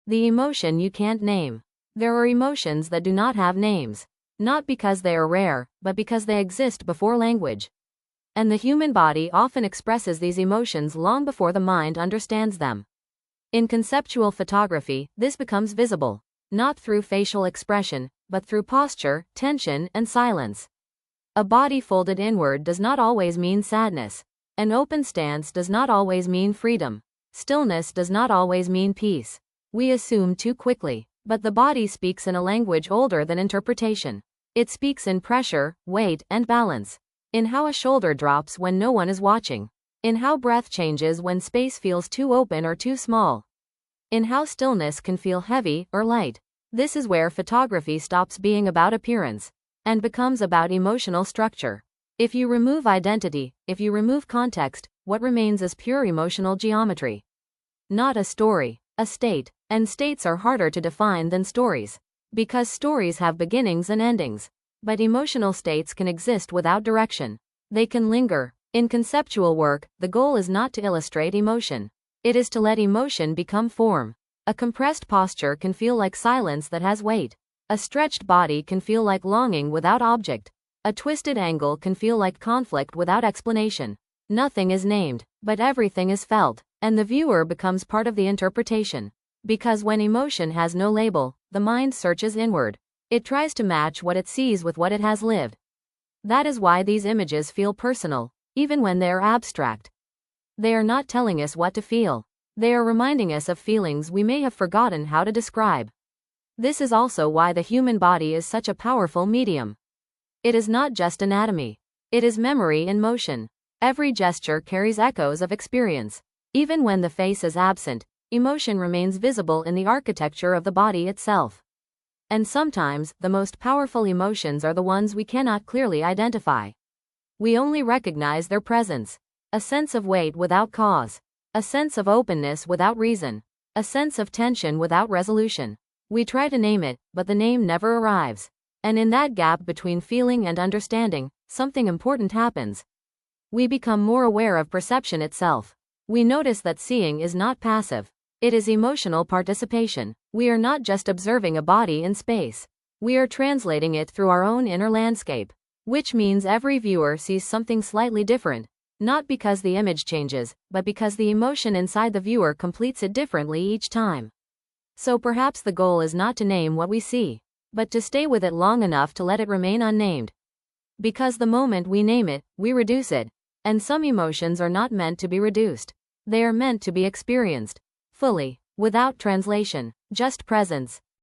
The emotion you can't name. There are emotions that do not have names. Not because they are rare, but because they exist before language. And the human body often expresses these emotions long before the mind understands them. In conceptual photography, this becomes visible, not through facial expression, but through posture, tension, and silence. A body folded inward does not always mean sadness. An open stance does not always mean freedom. Stillness does not always mean peace. We assume too quickly, but the body speaks in a language older than interpretation. It speaks in pressure, weight, and balance. In how a shoulder drops when no one is watching. In how breath changes when space feels too open or too small. In how stillness can feel heavy or light. This is where photography stops being about appearance and becomes about emotional structure. If you remove identity, if you remove context, what remains is pure emotional geometry. Not a story, a state. And states are harder to define than stories. Because stories have beginnings and endings. But emotional states can exist without direction. They can linger. In conceptual work, the goal is not to illustrate emotion. It is to let emotion become form. A compressed posture can feel like silence that has weight. A stretched body can feel like longing without object. A twisted angle can feel like conflict without explanation. Nothing is named, but everything is felt, and the viewer becomes part of the interpretation. Because when emotion has no label, the mind searches inward. It tries to match what it sees with what it has lived. That is why these images feel personal, even when they are abstract. They are not telling us what to feel. They are reminding us of feelings we may have forgotten how to describe. This is also why the human body is such a powerful medium. It is not just anatomy. It is memory in motion. Every gesture carries echoes of experience. Even when the face is absent, emotion remains visible in the architecture of the body itself. And sometimes, the most powerful emotions are the ones we cannot clearly identify. We only recognize their presence. A sense of weight without cause. A sense of openness without reason. A sense of tension without resolution. We try to name it, but the name never arrives. And in that gap between feeling and understanding, something important happens. We become more aware of perception itself. We notice that seeing is not passive. It is emotional participation. We are not just observing a body in space. We are translating it through our own inner landscape. Which means every viewer sees something slightly different. Not because the image changes, but because the emotion inside the viewer completes it differently each time. So perhaps the goal is not to name what we see, but to stay with it long enough to let it remain unnamed. Because the moment we name it, we reduce it. And some emotions are not meant to be reduced. They are meant to be experienced. Fully, without translation, just presence.